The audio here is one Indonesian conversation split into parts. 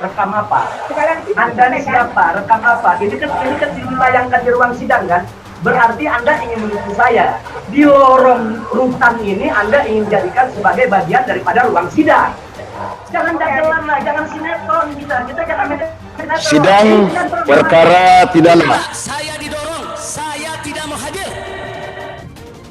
Rekam apa? Anda ini siapa? Rekam apa? Ini kan ditayangkan di ruang sidang kan? Berarti Anda ingin menipu saya. Di lorong rutan ini Anda ingin jadikan sebagai bagian daripada ruang sidang. Jangan dagelan lah, jangan sinetron kita jangan sinetron. Sidang perkara pidana. Saya didorong, saya tidak mau hadir.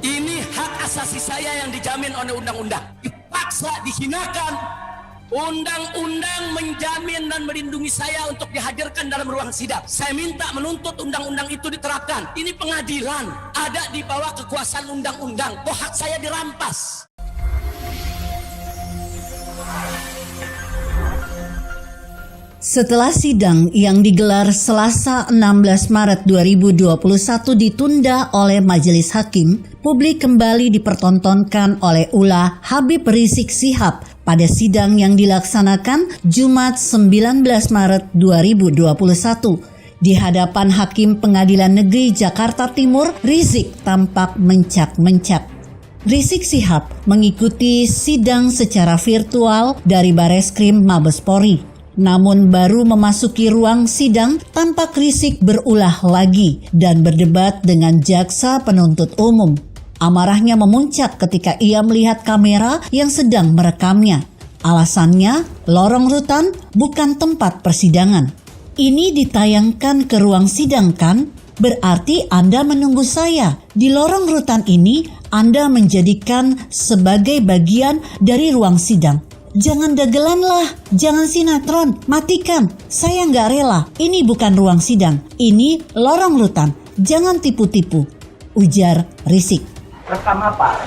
Ini hak asasi saya yang dijamin oleh undang-undang. Dipaksa, dihinakan. Undang-undang menjamin dan melindungi saya untuk dihadirkan dalam ruang sidang. Saya minta menuntut undang-undang itu diterapkan. Ini pengadilan, ada di bawah kekuasaan undang-undang. Kok hak saya dirampas? Setelah sidang yang digelar Selasa 16 Maret 2021 ditunda oleh Majelis Hakim, publik kembali dipertontonkan oleh ulah Habib Rizik Syihab pada sidang yang dilaksanakan Jumat 19 Maret 2021. Di hadapan Hakim Pengadilan Negeri Jakarta Timur, Rizik tampak mencak-mencak. Rizik Syihab mengikuti sidang secara virtual dari Bareskrim Mabes Polri. Namun baru memasuki ruang sidang, tampak Rizik berulah lagi dan berdebat dengan jaksa penuntut umum. Amarahnya memuncak ketika ia melihat kamera yang sedang merekamnya. Alasannya, lorong rutan bukan tempat persidangan. Ini ditayangkan ke ruang sidang kan? Berarti Anda menunggu saya. Di lorong rutan ini, Anda menjadikan sebagai bagian dari ruang sidang. Jangan dagelan lah, jangan sinetron, matikan. Saya nggak rela, ini bukan ruang sidang, ini lorong rutan. Jangan tipu-tipu, ujar Rizik. Rekam apa?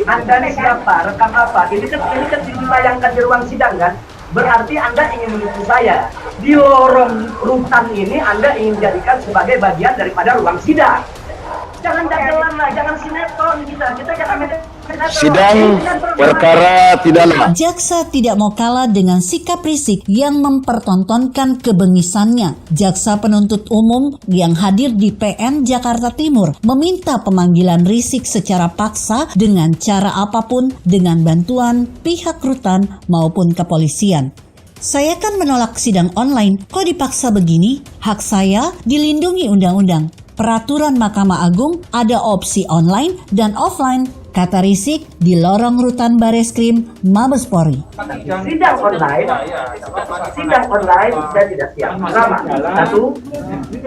Anda ini siapa? Rekam apa? Ini kan ditayangkan di ruang sidang kan? Berarti Anda ingin menipu saya. Di lorong rutan ini Anda ingin jadikan sebagai bagian daripada ruang sidang. Jangan dagelan lah, jangan sinetron kita jangan sinetron. Sidang perkara pidana. Jaksa tidak mau kalah dengan sikap Rizik yang mempertontonkan kebengisannya. Jaksa penuntut umum yang hadir di PN Jakarta Timur meminta pemanggilan Rizik secara paksa dengan cara apapun dengan bantuan pihak rutan maupun kepolisian. Saya kan menolak sidang online, kok dipaksa begini? Hak saya dilindungi undang-undang. Peraturan Mahkamah Agung ada opsi online dan offline, kata Rizik di lorong rutan Bareskrim Mabes Polri. Sidang online saya tidak siap. Pertama, satu,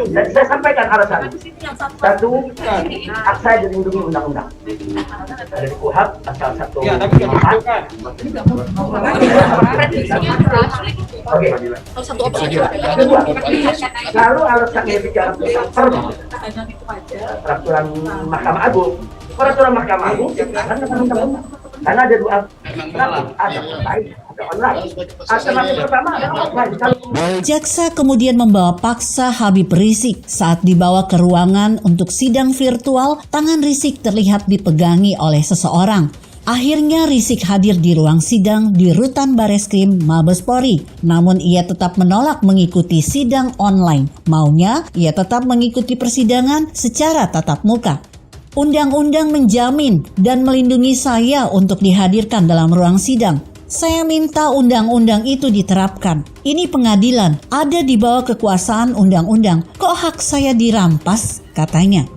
dan saya sampaikan alasan. Satu, hak saya dilindungi undang-undang. Dari KUHP pasal 154. Oke. Kedua, lalu alasannya bicara tentang peraturan Mahkamah Agung. Peraturan Mahkamah Agung karena ada dua ada online. Alternatif pertama ada offline. Jaksa kemudian membawa paksa Habib Rizik. Saat dibawa ke ruangan untuk sidang virtual, tangan Rizik terlihat dipegangi oleh seseorang. Akhirnya Rizik hadir di ruang sidang di rutan Bareskrim Mabes Polri. Namun ia tetap menolak mengikuti sidang online. Maunya ia tetap mengikuti persidangan secara tatap muka. Undang-undang menjamin dan melindungi saya untuk dihadirkan dalam ruang sidang. Saya minta undang-undang itu diterapkan. Ini pengadilan, ada di bawah kekuasaan undang-undang. Kok hak saya dirampas? Katanya.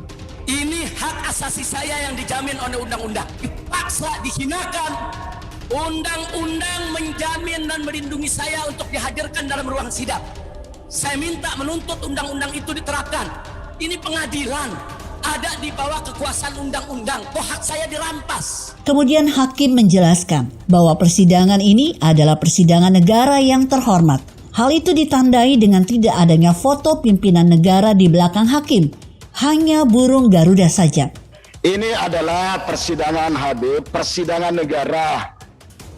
Ini hak asasi saya yang dijamin oleh undang-undang. Dipaksa, dihinakan. Undang-undang menjamin dan melindungi saya untuk dihadirkan dalam ruang sidang. Saya minta menuntut undang-undang itu diterapkan. Ini pengadilan, ada di bawah kekuasaan undang-undang. Kok hak saya dirampas? Kemudian hakim menjelaskan bahwa persidangan ini adalah persidangan negara yang terhormat. Hal itu ditandai dengan tidak adanya foto pimpinan negara di belakang hakim. Hanya burung Garuda saja. Ini adalah persidangan Habib, persidangan negara.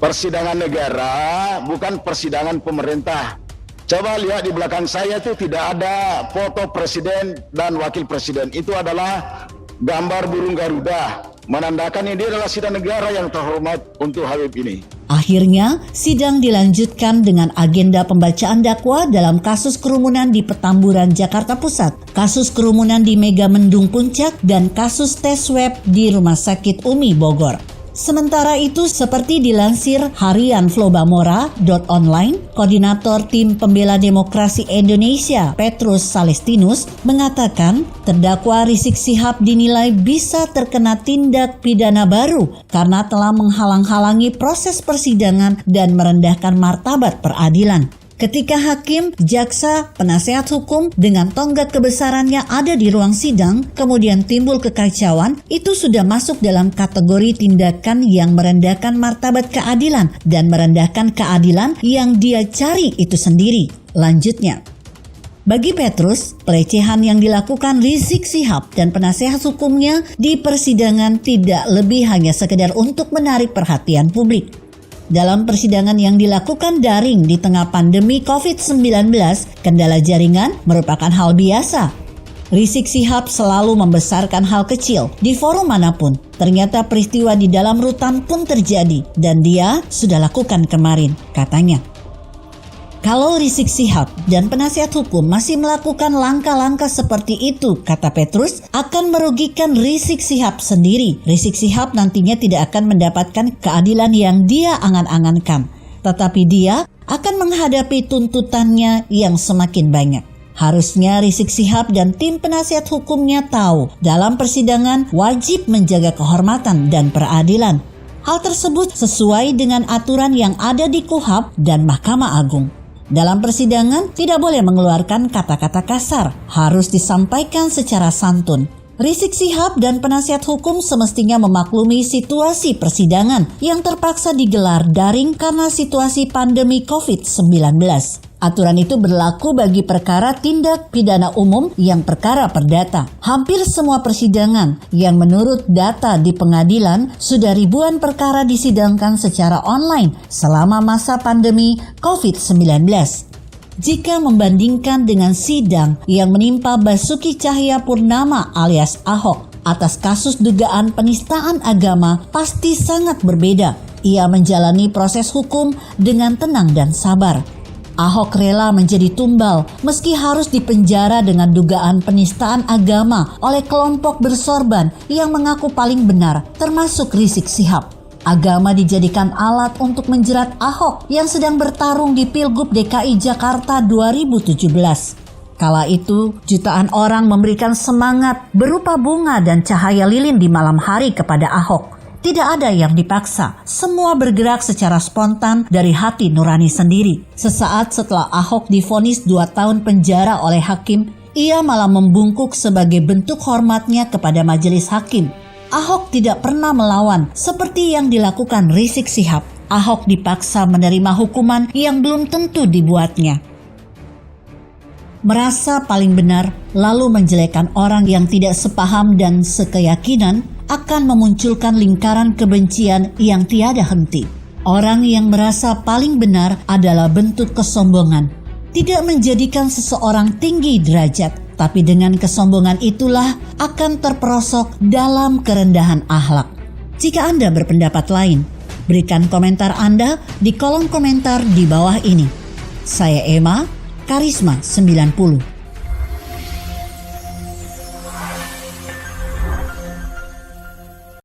Persidangan negara, bukan persidangan pemerintah. Coba lihat di belakang saya itu tidak ada foto presiden dan wakil presiden. Itu adalah gambar burung Garuda. Menandakan ini adalah sidang negara yang terhormat untuk Habib ini. Akhirnya, sidang dilanjutkan dengan agenda pembacaan dakwa dalam kasus kerumunan di Petamburan, Jakarta Pusat, kasus kerumunan di Mega Mendung Puncak, dan kasus tes swab di Rumah Sakit Umi Bogor. Sementara itu, seperti dilansir harian Flobamora.online, Koordinator Tim Pembela Demokrasi Indonesia, Petrus Salestinus, mengatakan terdakwa Rizik Syihab dinilai bisa terkena tindak pidana baru karena telah menghalang-halangi proses persidangan dan merendahkan martabat peradilan. Ketika hakim, jaksa, penasehat hukum dengan tonggak kebesarannya ada di ruang sidang, kemudian timbul kekacauan, itu sudah masuk dalam kategori tindakan yang merendahkan martabat keadilan dan merendahkan keadilan yang dia cari itu sendiri. Lanjutnya, bagi Petrus, pelecehan yang dilakukan Rizik Syihab dan penasehat hukumnya di persidangan tidak lebih hanya sekedar untuk menarik perhatian publik. Dalam persidangan yang dilakukan daring di tengah pandemi COVID-19, kendala jaringan merupakan hal biasa. Rizik Syihab selalu membesarkan hal kecil di forum manapun. Ternyata peristiwa di dalam rutan pun terjadi dan dia sudah lakukan kemarin, katanya. Kalau Rizik Syihab dan penasihat hukum masih melakukan langkah-langkah seperti itu, kata Petrus, akan merugikan Rizik Syihab sendiri. Rizik Syihab nantinya tidak akan mendapatkan keadilan yang dia angan-angankan, tetapi dia akan menghadapi tuntutannya yang semakin banyak. Harusnya Rizik Syihab dan tim penasihat hukumnya tahu, dalam persidangan wajib menjaga kehormatan dan peradilan. Hal tersebut sesuai dengan aturan yang ada di KUHP dan Mahkamah Agung. Dalam persidangan tidak boleh mengeluarkan kata-kata kasar, harus disampaikan secara santun. Rizik Syihab dan penasihat hukum semestinya memaklumi situasi persidangan yang terpaksa digelar daring karena situasi pandemi COVID-19. Aturan itu berlaku bagi perkara tindak pidana umum yang perkara perdata. Hampir semua persidangan yang menurut data di pengadilan sudah ribuan perkara disidangkan secara online selama masa pandemi COVID-19. Jika membandingkan dengan sidang yang menimpa Basuki Cahayapurnama alias Ahok atas kasus dugaan penistaan agama, pasti sangat berbeda. Ia menjalani proses hukum dengan tenang dan sabar. Ahok rela menjadi tumbal meski harus dipenjara dengan dugaan penistaan agama oleh kelompok bersorban yang mengaku paling benar, termasuk Rizik Syihab. Agama dijadikan alat untuk menjerat Ahok yang sedang bertarung di Pilgub DKI Jakarta 2017. Kala itu, jutaan orang memberikan semangat berupa bunga dan cahaya lilin di malam hari kepada Ahok. Tidak ada yang dipaksa, semua bergerak secara spontan dari hati nurani sendiri. Sesaat setelah Ahok divonis 2 tahun penjara oleh hakim, ia malah membungkuk sebagai bentuk hormatnya kepada majelis hakim. Ahok tidak pernah melawan seperti yang dilakukan Rizik Syihab. Ahok dipaksa menerima hukuman yang belum tentu dibuatnya. Merasa paling benar, lalu menjelekkan orang yang tidak sepaham dan sekeyakinan akan memunculkan lingkaran kebencian yang tiada henti. Orang yang merasa paling benar adalah bentuk kesombongan. Tidak menjadikan seseorang tinggi derajat, tapi dengan kesombongan itulah akan terperosok dalam kerendahan akhlak. Jika Anda berpendapat lain, berikan komentar Anda di kolom komentar di bawah ini. Saya Emma, Karisma 90.